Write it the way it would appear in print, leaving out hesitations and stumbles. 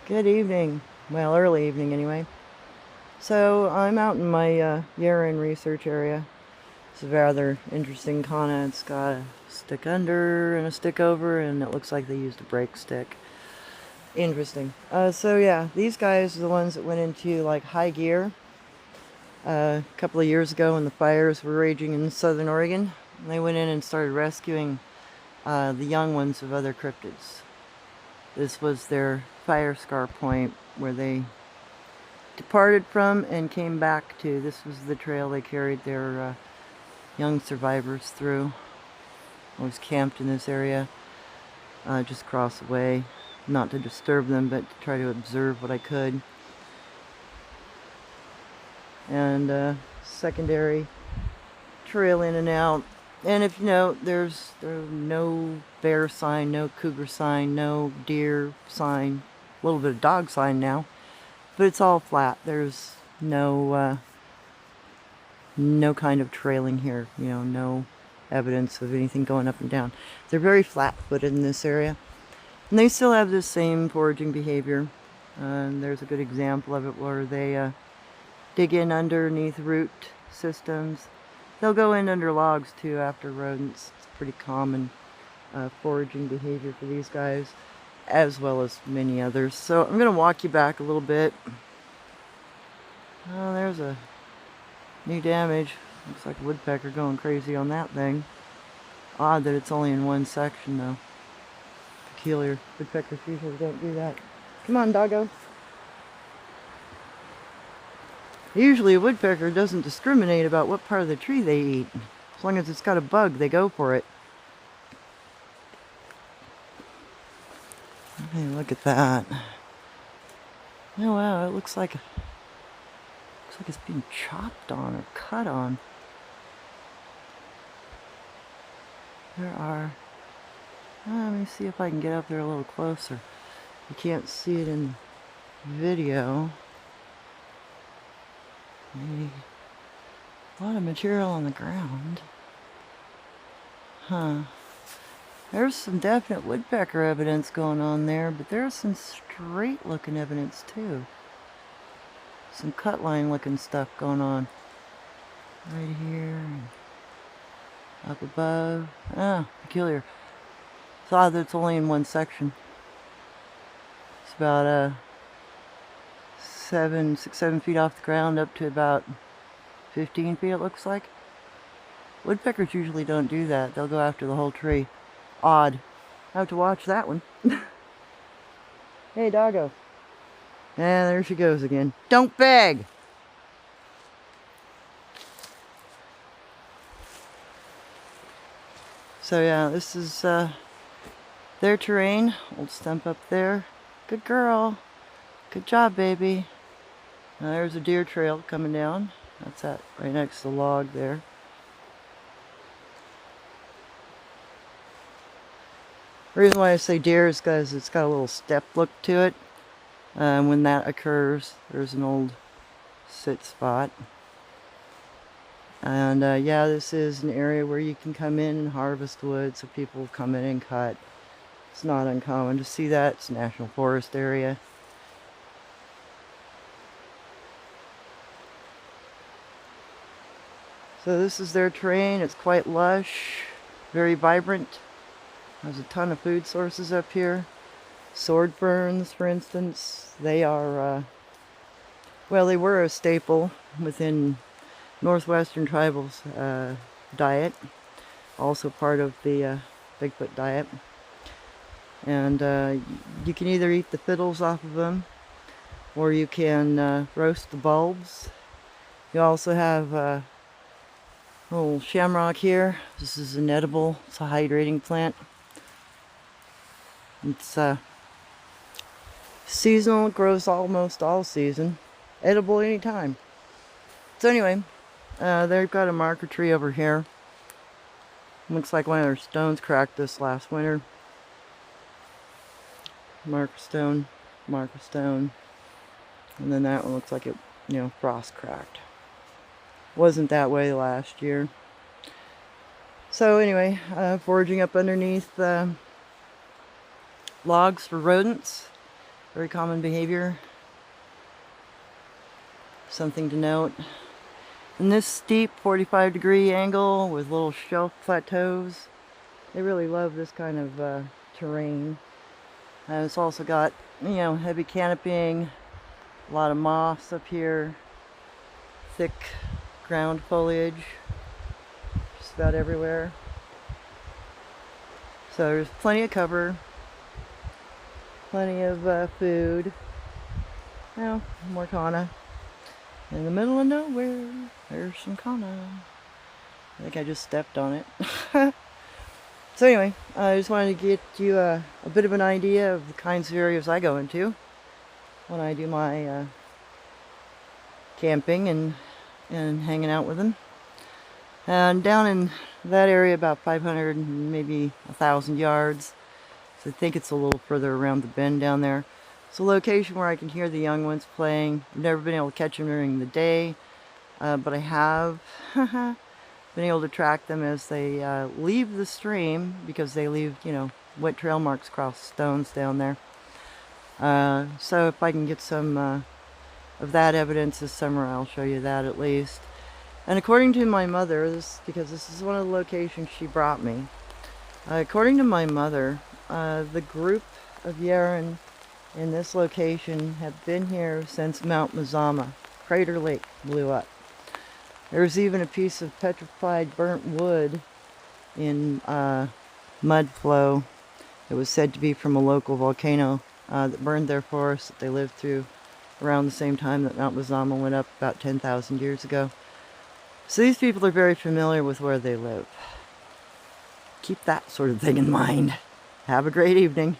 Good evening. Well, early evening anyway. So I'm out in my Yerin research area. It's a rather interesting fauna. It's got a stick under and a stick over, and it looks like they used a brake stick. Interesting. So yeah, these guys are the ones that went into like high gear a couple of years ago when the fires were raging in southern Oregon. And they went in and started rescuing the young ones of other cryptids. This was their fire scar point where they departed from and came back to. This was the trail they carried their young survivors through. I was camped in this area, just across the way, not to disturb them, but to try to observe what I could. And secondary trail in and out. And if you know, there's no bear sign, no cougar sign, no deer sign, a little bit of dog sign now, but it's all flat. There's no kind of trailing here, no evidence of anything going up and down. They're very flat-footed in this area, and they still have the same foraging behavior. And there's a good example of it where they dig in underneath root systems. They'll go in under logs too after rodents. It's pretty common foraging behavior for these guys, as well as many others. So I'm going to walk you back a little bit. Oh, there's a new damage. Looks like a woodpecker going crazy on that thing. Odd that it's only in one section though. Peculiar. Woodpeckers usually don't do that. Come on, doggo. Usually a woodpecker doesn't discriminate about what part of the tree they eat. As long as it's got a bug, they go for it. Hey, look at that. Oh wow, it looks like it's being chopped on or cut on. There are... let me see if I can get up there a little closer. You can't see it in the video. Maybe a lot of material on the ground. Huh. There's some definite woodpecker evidence going on there, but there's some straight looking evidence too. Some cut line looking stuff going on. Right here. Up above. Ah, peculiar. It's odd that it's only in one section. It's about 7 feet off the ground up to about 15 feet, it looks like. Woodpeckers usually don't do that. They'll go after the whole tree. Odd. I have to watch that one. Hey, doggo. Yeah, there she goes again. Don't beg! So yeah, this is their terrain. Old stump up there. Good girl. Good job, baby. Now there's a deer trail coming down. That's that right next to the log there. The reason why I say deer is because it's got a little step look to it. When that occurs, there's an old sit spot. And yeah, this is an area where you can come in and harvest wood, so people come in and cut. It's not uncommon to see that. It's a national forest area. So this is their terrain. It's quite lush, very vibrant. There's a ton of food sources up here. Sword ferns, for instance, they are, well, they were a staple within Northwestern tribals' diet. Also part of the Bigfoot diet. And you can either eat the fiddles off of them, or you can roast the bulbs. You also have a little shamrock here. This is an edible. It's a hydrating plant. It's seasonal. It grows almost all season. Edible anytime. So anyway, they've got a marker tree over here. Looks like one of their stones cracked this last winter. Marker stone, and then that one looks like it, frost cracked. Wasn't that way last year. So anyway, foraging up underneath logs for rodents. Very common behavior. Something to note. In this steep 45-degree angle with little shelf plateaus, they really love this kind of terrain. It's also got, heavy canopying, a lot of moss up here, thick ground foliage, just about everywhere. So there's plenty of cover, plenty of food. More kana. In the middle of nowhere, there's some kana. I think I just stepped on it. So anyway, I just wanted to get you a bit of an idea of the kinds of areas I go into when I do my camping and hanging out with them. And down in that area, about 500, maybe 1,000 yards. So I think it's a little further around the bend down there. It's a location where I can hear the young ones playing. I've never been able to catch them during the day, but I have been able to track them as they leave the stream, because they leave, wet trail marks across stones down there. So if I can get some of that evidence this summer, I'll show you that at least. And according to my mother, because this is one of the locations she brought me, according to my mother, the group of Yerin in this location have been here since Mount Mazama, Crater Lake, blew up. There's even a piece of petrified burnt wood in mud flow. It was said to be from a local volcano that burned their forest that they lived through around the same time that Mount Mazama went up about 10,000 years ago. So these people are very familiar with where they live. Keep that sort of thing in mind. Have a great evening.